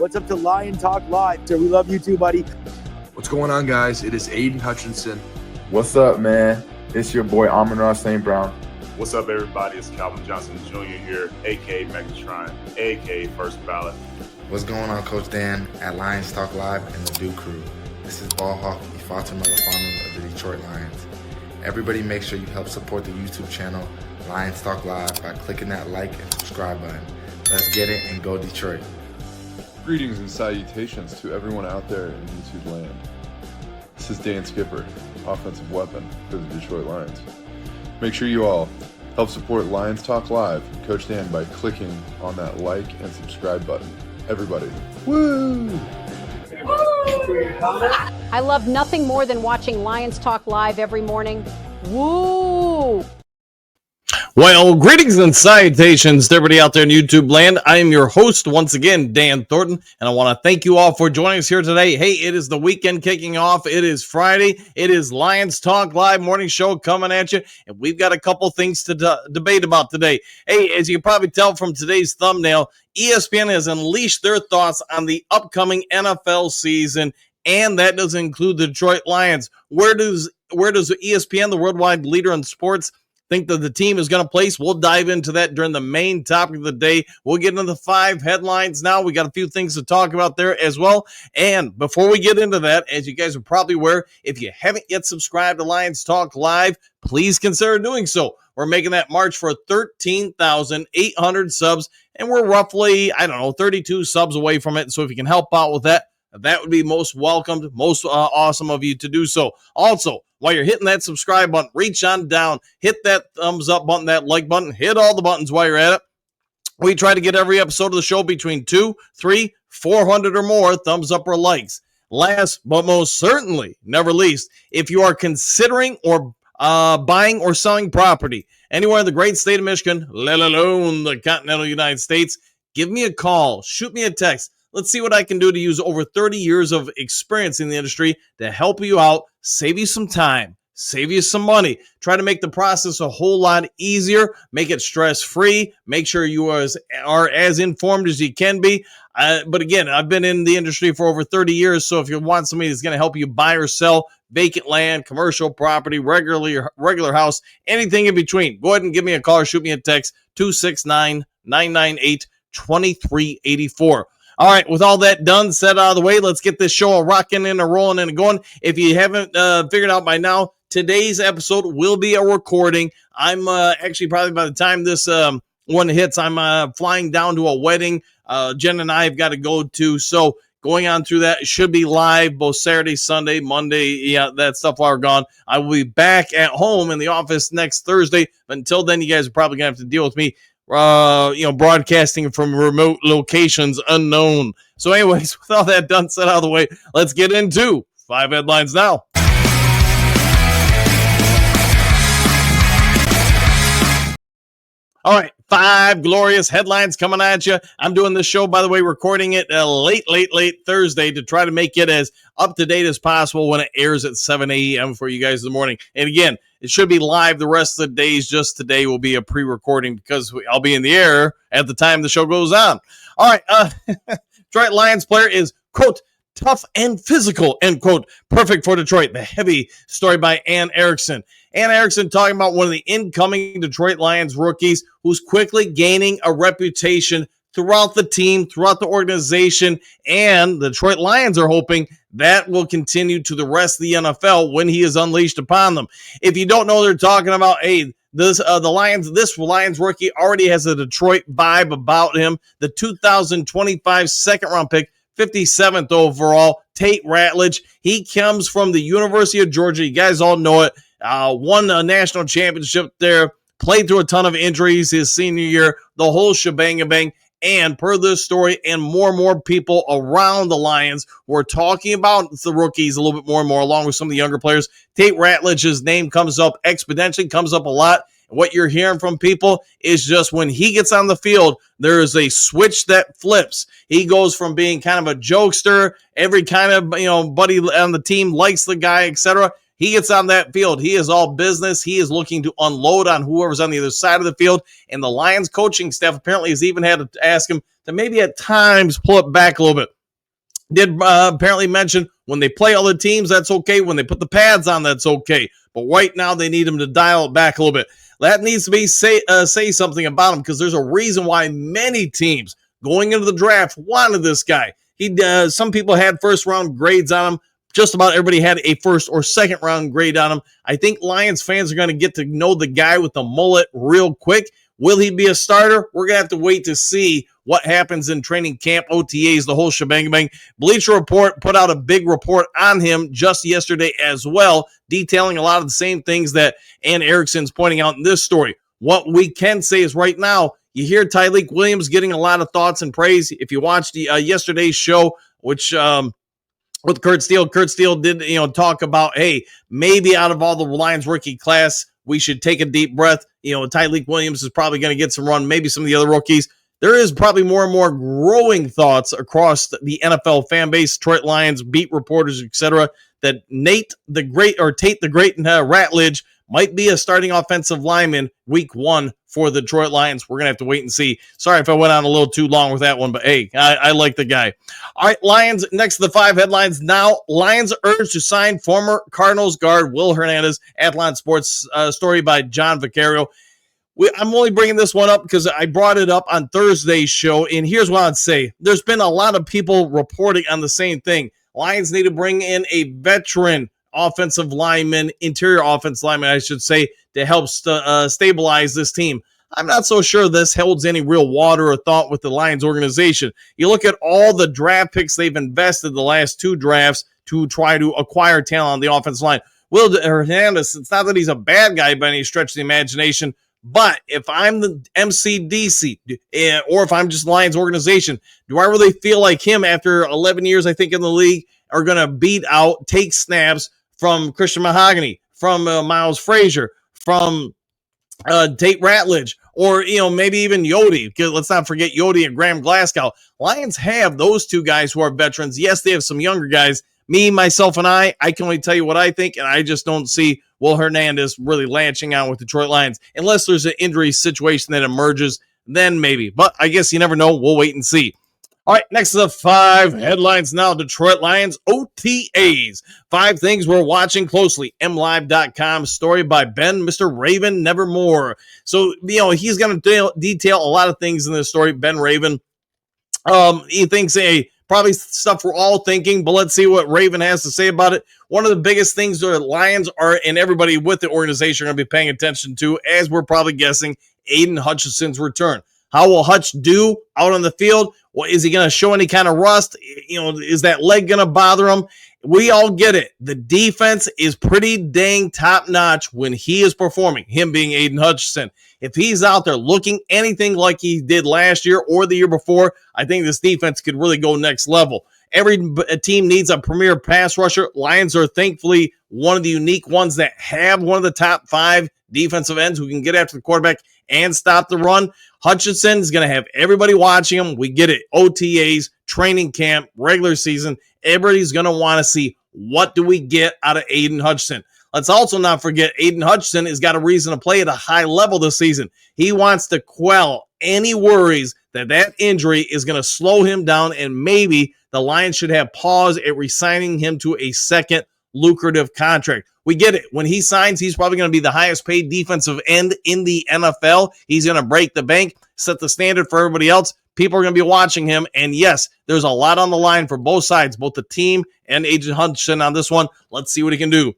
What's up to Lion Talk Live? So we love you too, buddy. What's going on, guys? It is Aiden Hutchinson. What's up, man? It's your boy Amon-Ra St. Brown. What's up, everybody? It's Calvin Johnson Jr. here, a.k.a. Megatron, a.k.a. First Ballot. What's going on, Coach Dan at Lions Talk Live and the Duke Crew. This is Ball Hawk Ifeatu Melifonwu of the Detroit Lions. Everybody make sure you help support the YouTube channel Lions Talk Live by clicking that like and subscribe button. Let's get it and go Detroit. Greetings and salutations to everyone out there in YouTube land. This is Dan Skipper, offensive weapon for the Detroit Lions. Make sure you all help support Lions Talk Live and Coach Dan by clicking on that like and subscribe button. Everybody, woo! I love nothing more than watching Lions Talk Live every morning. Woo! Well, greetings and salutations to everybody out there in YouTube land. I am your host once again, Dan Thornton, and I want to thank you all for joining us here today. Hey, it is the weekend kicking off. It is Friday. It is Lions Talk Live morning show coming at you, and we've got a couple things to debate about today. Hey, as you can probably tell from today's thumbnail, ESPN has unleashed their thoughts on the upcoming NFL season, and that does include the Detroit Lions. Where does ESPN, the worldwide leader in sports, think that the team is going to place? We'll dive into that during the main topic of the day. We'll get into the 5 headlines now. We got a few things to talk about there as well. And before we get into that, as you guys are probably aware, if you haven't yet subscribed to Lions Talk Live, please consider doing so. We're making that march for 13,800 subs, and we're roughly, 32 subs away from it. So if you can help out with that, that would be most welcomed, most awesome of you to do so. Also, while you're hitting that subscribe button, reach on down, hit that thumbs up button, that like button, hit all the buttons while you're at it. We try to get every episode of the show between 200, 300, 400 or more thumbs up or likes. Last but most certainly, never least, if you are considering or buying or selling property anywhere in the great state of Michigan, let alone the continental United States, give me a call, shoot me a text. Let's see what I can do to use over 30 years of experience in the industry to help you out, save you some time, save you some money, try to make the process a whole lot easier, make it stress-free, make sure you are as informed as you can be. But again, I've been in the industry for over 30 years, so if you want somebody that's going to help you buy or sell vacant land, commercial property, regular house, anything in between, go ahead and give me a call or shoot me a text, 269-998-2384. All right, with all that done, set out of the way, let's get this show rocking and rolling and going. If you haven't figured out by now, today's episode will be a recording. I'm actually probably by the time this one hits, I'm flying down to a wedding Jen and I have got to go to. So going on through that, it should be live both Saturday, Sunday, Monday, that stuff while we're gone. I will be back at home in the office next Thursday. But until then, you guys are probably going to have to deal with me broadcasting from remote locations unknown. So anyways, with all that done, set out of the way, let's get into 5 headlines now. All right, 5 glorious headlines coming at you. I'm doing this show, by the way, recording it late Thursday to try to make it as up-to-date as possible when it airs at 7 a.m. for you guys in the morning. And again, it should be live the rest of the days. Just today will be a pre-recording because I'll be in the air at the time the show goes on. All right, Detroit Lions player is, quote, tough and physical, end quote, perfect for Detroit. The heavy story by Ann Erickson. Ann Erickson talking about one of the incoming Detroit Lions rookies who's quickly gaining a reputation throughout the team, throughout the organization, and the Detroit Lions are hoping that will continue to the rest of the NFL when he is unleashed upon them. If you don't know, they're talking about, this Lions rookie already has a Detroit vibe about him. The 2025 second-round pick, 57th overall, Tate Ratledge. He comes from the University of Georgia. You guys all know it. Won a national championship there, played through a ton of injuries his senior year, the whole shebang-a-bang. And per this story, and more people around the Lions were talking about the rookies a little bit more and more, along with some of the younger players. Tate Ratledge's name comes up exponentially, comes up a lot. What you're hearing from people is just when he gets on the field, there is a switch that flips. He goes from being kind of a jokester, every kind of buddy on the team likes the guy, etc. He gets on that field. He is all business. He is looking to unload on whoever's on the other side of the field. And the Lions coaching staff apparently has even had to ask him to maybe at times pull it back a little bit. Did apparently mention when they play other teams, that's okay. When they put the pads on, that's okay. But right now, they need him to dial it back a little bit. That needs to be say something about him, because there's a reason why many teams going into the draft wanted this guy. Some people had first round grades on him. Just about everybody had a first or second round grade on him. I think Lions fans are going to get to know the guy with the mullet real quick. Will he be a starter? We're going to have to wait to see what happens in training camp, OTAs, the whole shebang bang. Bleacher Report put out a big report on him just yesterday as well, detailing a lot of the same things that Ann Erickson's pointing out in this story. What we can say is right now, you hear Tyleik Williams getting a lot of thoughts and praise. If you watched yesterday's show, which with Kurt Steele did talk about, hey, maybe out of all the Lions rookie class, we should take a deep breath. Tyleik Williams is probably going to get some run, maybe some of the other rookies. There is probably more and more growing thoughts across the NFL fan base, Detroit Lions, beat reporters, etc., that Tate the Great and Ratledge might be a starting offensive lineman week 1 for the Detroit Lions. We're going to have to wait and see. Sorry if I went on a little too long with that one, but hey, I like the guy. All right, Lions, next to the 5 headlines now. Lions urged to sign former Cardinals guard Will Hernandez. Athlon Sports story by John Vicario. I'm only bringing this one up because I brought it up on Thursday's show, and here's what I'd say. There's been a lot of people reporting on the same thing. Lions need to bring in a veteran offensive lineman, interior offensive lineman, I should say, to help stabilize this team. I'm not so sure this holds any real water or thought with the Lions organization. You look at all the draft picks they've invested the last 2 drafts to try to acquire talent on the offensive line. Will Hernandez, it's not that he's a bad guy by any stretch of the imagination, but if I'm the MCDC or if I'm just Lions organization, do I really feel like him after 11 years, I think, in the league, are going to take snaps from Christian Mahogany, from Miles Frazier, from Tate Ratledge, or maybe even Yodi? Let's not forget Yodi and Graham Glasgow. Lions have those 2 guys who are veterans. Yes, they have some younger guys. Me, myself, and I can only tell you what I think, and I just don't see Will Hernandez really lanching out with Detroit Lions unless there's an injury situation that emerges. Then maybe, but I guess you never know. We'll wait and see. All right, next to the 5 headlines now. Detroit Lions OTAs. 5 things we're watching closely. MLive.com story by Ben, Mr. Raven Nevermore. So, he's going to detail a lot of things in this story. Ben Raven, he thinks probably stuff we're all thinking, but let's see what Raven has to say about it. One of the biggest things the Lions are, and everybody with the organization are going to be paying attention to, as we're probably guessing, Aiden Hutchinson's return. How will Hutch do out on the field? Well, is he going to show any kind of rust? Is that leg going to bother him? We all get it. The defense is pretty dang top-notch when he is performing, him being Aiden Hutchinson. If he's out there looking anything like he did last year or the year before, I think this defense could really go next level. Every team needs a premier pass rusher. Lions are thankfully one of the unique ones that have one of the top 5 defensive ends who can get after the quarterback and stop the run. Hutchinson is going to have everybody watching him. We get it. OTAs, training camp, regular season. Everybody's going to want to see what do we get out of Aiden Hutchinson. Let's also not forget Aiden Hutchinson has got a reason to play at a high level this season. He wants to quell any worries that injury is going to slow him down, and maybe the Lions should have pause at re-signing him to a second lucrative contract. We get it. When he signs, he's probably going to be the highest paid defensive end in the NFL. He's going to break the bank, set the standard for everybody else. People are going to be watching him. And yes, there's a lot on the line for both sides, both the team and Aiden Hutchinson on this one. Let's see what he can do.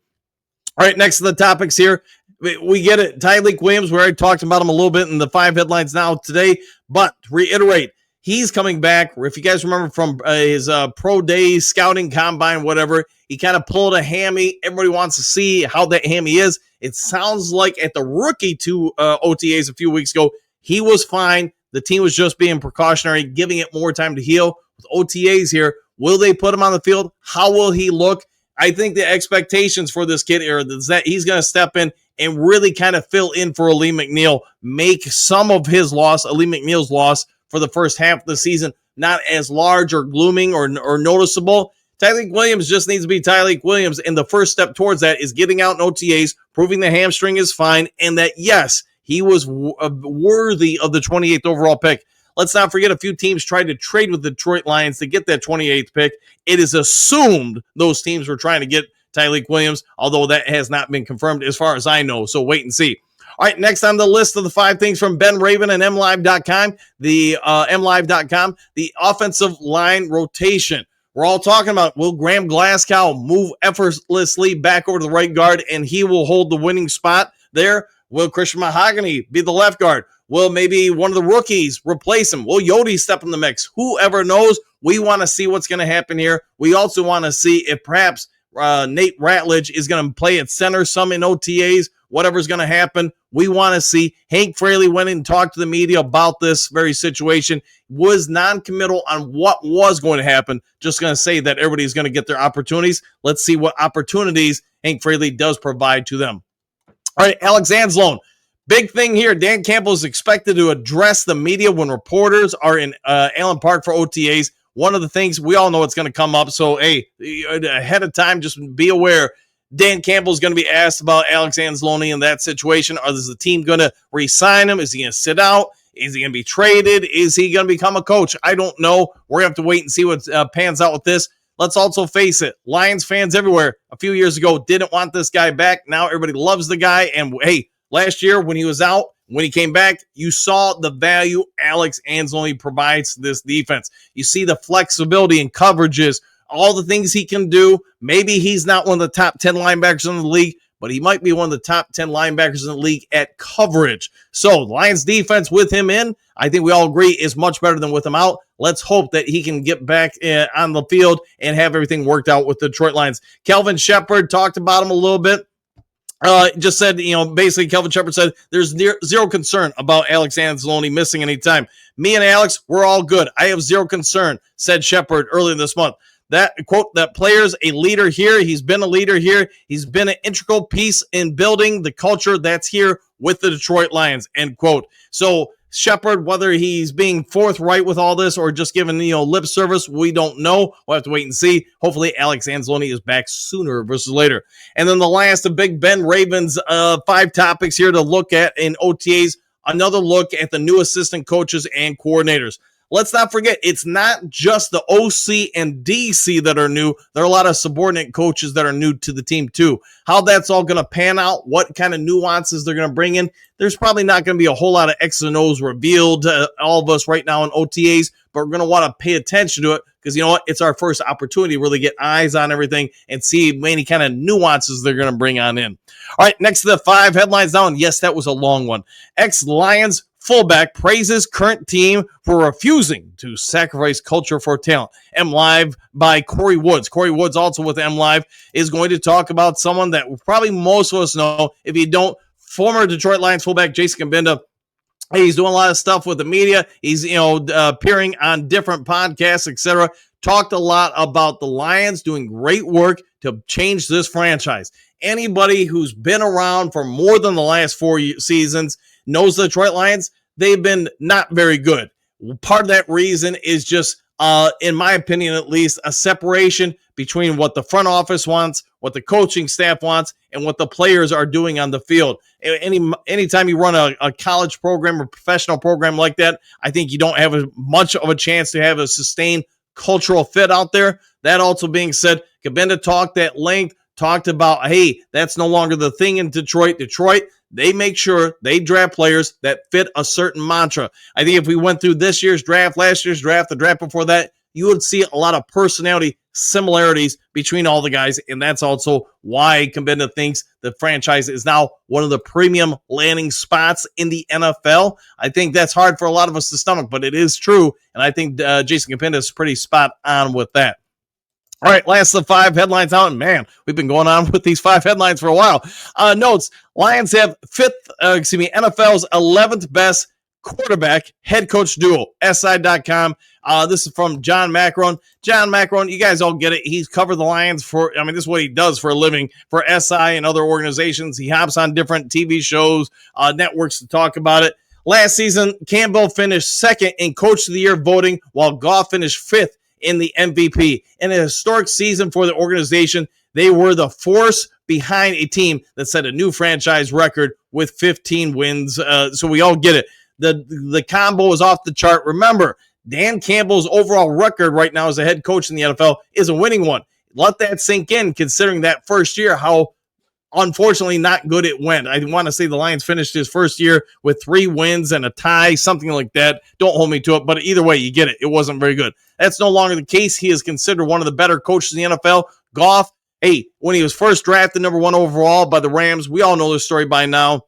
All right, next to the topics here. We get it. Tyleik Williams, we already talked about him a little bit in the 5 headlines now today. But to reiterate, he's coming back. If you guys remember from his pro day, scouting combine, whatever, he kind of pulled a hammy. Everybody wants to see how that hammy is. It sounds like at the rookie 2 OTAs a few weeks ago, he was fine. The team was just being precautionary, giving it more time to heal. With OTAs here, will they put him on the field? How will he look? I think the expectations for this kid are that he's going to step in and really kind of fill in for Ali McNeil, make some of his loss, Ali McNeil's loss, for the first half of the season not as large or glooming or noticeable. Tyleik Williams just needs to be Tyleik Williams, and the first step towards that is getting out in OTAs, proving the hamstring is fine, and that, yes, he was worthy of the 28th overall pick. Let's not forget a few teams tried to trade with the Detroit Lions to get that 28th pick. It is assumed those teams were trying to get Tyreek Williams, although that has not been confirmed as far as I know, so wait and see. All right, next on the list of the 5 things from Ben Raven and MLive.com, MLive.com, the offensive line rotation. We're all talking about, will Graham Glasgow move effortlessly back over to the right guard and he will hold the winning spot there? Will Christian Mahogany be the left guard? Will maybe one of the rookies replace him? Will Yodi step in the mix? Whoever knows, we want to see what's going to happen here. We also want to see if perhaps Nate Ratledge is going to play at center, some in OTAs, whatever's going to happen. We want to see. Hank Fraley went in and talked to the media about this very situation, was non-committal on what was going to happen, just going to say that everybody's going to get their opportunities. Let's see what opportunities Hank Fraley does provide to them. All right, Alex Anzalone. Big thing here. Dan Campbell is expected to address the media when reporters are in Allen Park for OTAs. One of the things, we all know it's going to come up, so, hey, ahead of time, just be aware. Dan Campbell is going to be asked about Alex Anzalone in that situation. Is the team going to re-sign him? Is he going to sit out? Is he going to be traded? Is he going to become a coach? I don't know. We're going to have to wait and see what pans out with this. Let's also face it. Lions fans everywhere a few years ago didn't want this guy back. Now everybody loves the guy. And, hey, last year when he was out, when he came back, you saw the value Alex Anzalone provides to this defense. You see the flexibility and coverages, all the things he can do. Maybe he's not one of the top 10 linebackers in the league, but he might be one of the top 10 linebackers in the league at coverage. So Lions defense with him in, I think we all agree, is much better than with him out. Let's hope that he can get back on the field and have everything worked out with the Detroit Lions. Kelvin Shepard talked about him a little bit. Just said, basically Kelvin Shepard said there's zero concern about Alex Anzalone missing any time. Me and Alex, we're all good. I have zero concern, said Shepard earlier this month. That quote, that player's a leader here. He's been a leader here. He's been an integral piece in building the culture that's here with the Detroit Lions, end quote. So Shepard, whether he's being forthright with all this or just giving, lip service, we don't know. We'll have to wait and see. Hopefully Alex Anzalone is back sooner versus later. And then the last of Big Ben Ravens, 5 topics here to look at in OTAs. Another look at the new assistant coaches and coordinators. Let's not forget, it's not just the OC and DC that are new. There are a lot of subordinate coaches that are new to the team too. How that's all going to pan out, what kind of nuances they're going to bring in, there's probably not going to be a whole lot of X's and O's revealed to all of us right now in OTAs, but we're going to want to pay attention to it because, you know what, it's our first opportunity to really get eyes on everything and see any kind of nuances they're going to bring on in. All right, next to the 5 headlines now, and yes, that was a long one. Ex-Lions fullback praises current team for refusing to sacrifice culture for talent. MLive by Corey Woods. Corey Woods, also with MLive, is going to talk about someone that probably most of us know. If you don't, former Detroit Lions fullback Jason Kabinda. He's doing a lot of stuff with the media. He's appearing on different podcasts, etc. Talked a lot about the Lions doing great work to change this franchise. Anybody who's been around for more than the last 4 seasons knows the Detroit Lions, they've been not very good. Part of that reason is just, in my opinion at least, a separation between what the front office wants, what the coaching staff wants, and what the players are doing on the field. Anytime you run a college program or professional program like that, I think you don't have much of a chance to have a sustained cultural fit out there. That also being said, Kabinda talked at length, talked about, hey, that's no longer the thing in Detroit. They make sure they draft players that fit a certain mantra. I think if we went through this year's draft, last year's draft, the draft before that, you would see a lot of personality similarities between all the guys, and that's also why Kabinda thinks the franchise is now one of the premium landing spots in the NFL. I think that's hard for a lot of us to stomach, but it is true, and I think Jason Kabinda is pretty spot on with that. All right, last of the 5 headlines out. And man, we've been going on with these 5 headlines for a while. Notes, Lions have NFL's 11th best quarterback head coach duo, SI.com. This is from John Macron. John Macron, you guys all get it. He's covered the Lions this is what he does for a living for SI and other organizations. He hops on different TV shows, networks to talk about it. Last season, Campbell finished 2nd in Coach of the Year voting, while Goff finished 5th in the MVP. In a historic season for the organization, they were the force behind a team that set a new franchise record with 15 wins. So we all get it. The combo is off the chart. Remember, Dan Campbell's overall record right now as a head coach in the NFL is a winning one. Let that sink in, considering that first year, how unfortunately not good it went. I want to say the Lions finished his first year with 3 wins and a tie, something like that. Don't hold me to it, but either way, you get it. It wasn't very good. That's no longer the case. He is considered one of the better coaches in the NFL. Goff, hey, when he was first drafted number 1 overall by the Rams, we all know this story by now.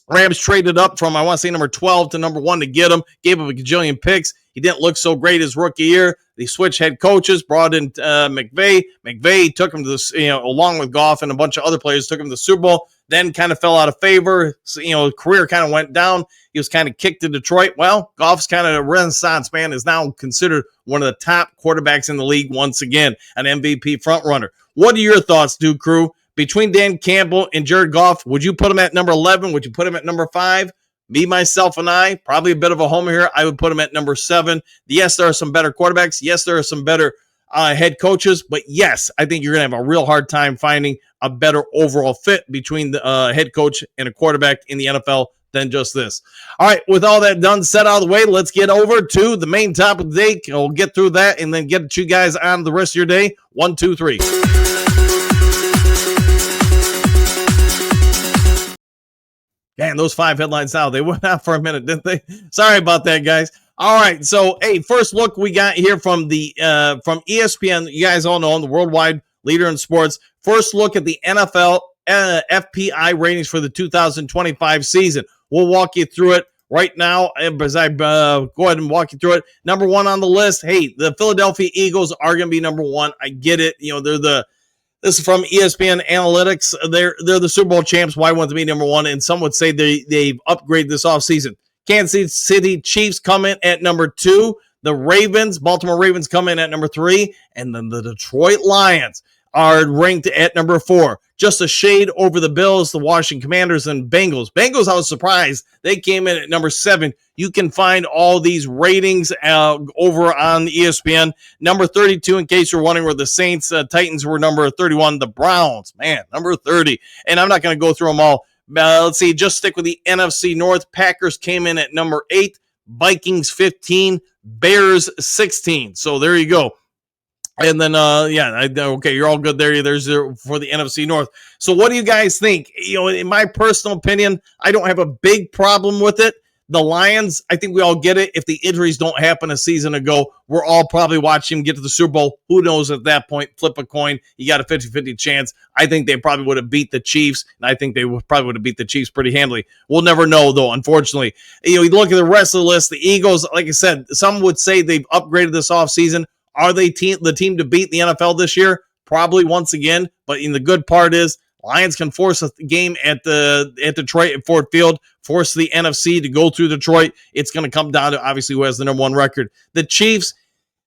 Rams traded up from, I want to say, number 12 to number 1 to get him. Gave him a gajillion picks. He didn't look so great his rookie year. They switched head coaches, brought in McVay. McVay took him to this, along with Goff and a bunch of other players, took him to the Super Bowl. Then kind of fell out of favor. So, career kind of went down. He was kind of kicked to Detroit. Well, Goff's kind of a renaissance man, is now considered one of the top quarterbacks in the league once again, an MVP frontrunner. What are your thoughts, Duke Crew? Between Dan Campbell and Jared Goff, would you put him at number 11? Would you put him at number 5? Me, myself, and I, probably a bit of a homer here. I would put him at number 7. Yes, there are some better quarterbacks. Yes, there are some better head coaches. But yes, I think you're going to have a real hard time finding a better overall fit between the head coach and a quarterback in the NFL than just this. All right, with all that done, set out of the way, let's get over to the main topic of the day. We'll get through that and then get you guys on the rest of your day. 1, 2, 3. Man, those 5 headlines now, they went out for a minute, didn't they? Sorry about that, guys. All right, so, hey, first look we got here from the from ESPN. You guys all know, the worldwide leader in sports. First look at the NFL FPI ratings for the 2025 season. We'll walk you through it right now as I go ahead and walk you through it. Number 1 on the list, hey, the Philadelphia Eagles are going to be number 1. I get it. This is from ESPN Analytics. They're the Super Bowl champs. Why wouldn't they be number 1? And some would say they've upgraded this offseason. Kansas City Chiefs come in at number 2. The Baltimore Ravens come in at number 3. And then the Detroit Lions are ranked at number 4. Just a shade over the Bills, the Washington Commanders, and Bengals. Bengals, I was surprised. They came in at number 7. You can find all these ratings over on ESPN. Number 32, in case you're wondering, where the Saints, Titans were number 31. The Browns, man, number 30. And I'm not going to go through them all. Let's see, just stick with the NFC North. Packers came in at number 8. Vikings, 15. Bears, 16. So there you go. And then, okay, you're all good there. There's for the NFC North. So what do you guys think? In my personal opinion, I don't have a big problem with it. The Lions, I think we all get it. If the injuries don't happen a season ago, we're all probably watching them get to the Super Bowl. Who knows at that point? Flip a coin. You got a 50-50 chance. I think they probably would have beat the Chiefs, and I think they probably would have beat the Chiefs pretty handily. We'll never know, though, unfortunately. You look at the rest of the list, the Eagles, like I said, some would say they've upgraded this offseason. Are they the team to beat the NFL this year? Probably once again. But the good part is Lions can force a game at Detroit at Ford Field, force the NFC to go through Detroit. It's going to come down to obviously who has the number 1 record. The Chiefs,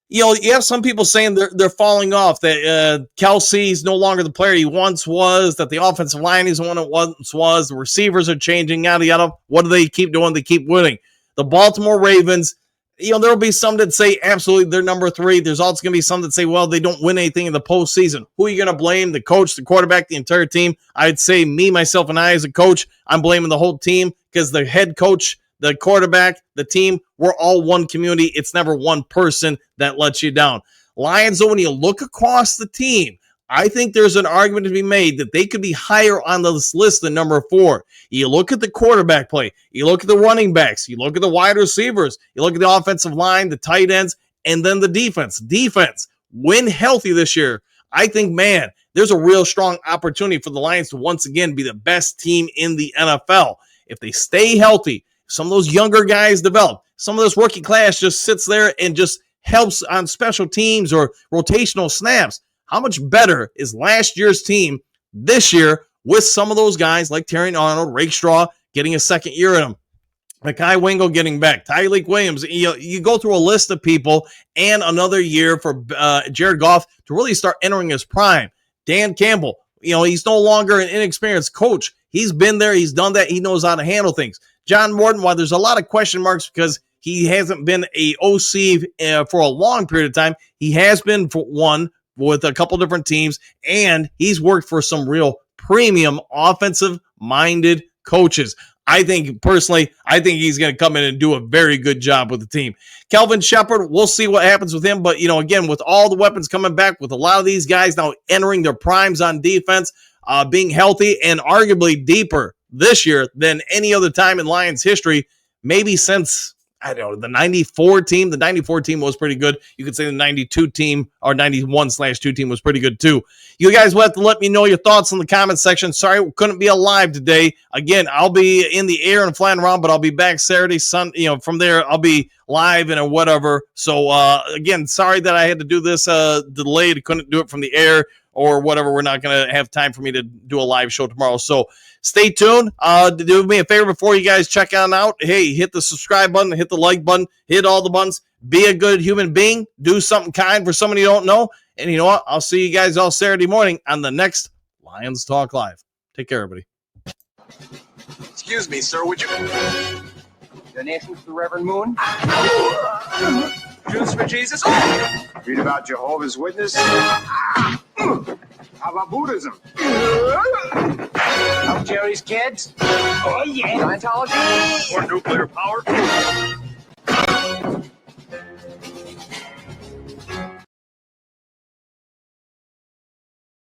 you have some people saying they're falling off, that Kelsey's no longer the player he once was, that the offensive line is the one it once was, the receivers are changing, yada, yada. What do they keep doing? They keep winning. The Baltimore Ravens, there will be some that say absolutely they're number 3. There's also going to be some that say, well, they don't win anything in the postseason. Who are you going to blame? The coach, the quarterback, the entire team? I'd say me, myself, and I as a coach, I'm blaming the whole team, because the head coach, the quarterback, the team, we're all one community. It's never one person that lets you down. Lions, though, when you look across the team, I think there's an argument to be made that they could be higher on this list than number 4. You look at the quarterback play, you look at the running backs, you look at the wide receivers, you look at the offensive line, the tight ends, and then the defense. Defense, when healthy this year, I think, man, there's a real strong opportunity for the Lions to once again be the best team in the NFL. If they stay healthy, some of those younger guys develop, some of this rookie class just sits there and just helps on special teams or rotational snaps. How much better is last year's team this year with some of those guys like Terry Arnold, Rakestraw getting a second year in them, Mekhi Wingo getting back, Tyreek Williams? You go through a list of people, and another year for Jared Goff to really start entering his prime. Dan Campbell, he's no longer an inexperienced coach. He's been there. He's done that. He knows how to handle things. John Morton, while there's a lot of question marks because he hasn't been a OC for a long period of time, he has been for one with a couple different teams, and he's worked for some real premium offensive-minded coaches. I think he's going to come in and do a very good job with the team. Kelvin Shepard, we'll see what happens with him. But, again, with all the weapons coming back, with a lot of these guys now entering their primes on defense, being healthy and arguably deeper this year than any other time in Lions history, maybe since, I don't know, the 94 team. The 94 team was pretty good. You could say the 92 team or 91/2 team was pretty good too. You guys will have to let me know your thoughts in the comment section. Sorry, we couldn't be alive today. Again, I'll be in the air and flying around, but I'll be back Saturday, from there, I'll be live and whatever. So, again, sorry that I had to do this delayed. Couldn't do it from the air or whatever. We're not going to have time for me to do a live show tomorrow. So stay tuned. Do me a favor before you guys check on out. Hey, hit the subscribe button, hit the like button, hit all the buttons. Be a good human being. Do something kind for somebody you don't know. And you know what? I'll see you guys all Saturday morning on the next Lions Talk Live. Take care, everybody. Excuse me, sir. Would you... Donations to Reverend Moon? Juice for Jesus? Read about Jehovah's Witness? How about Buddhism? Help Jerry's kids? Oh, yeah. Scientology? Or nuclear power?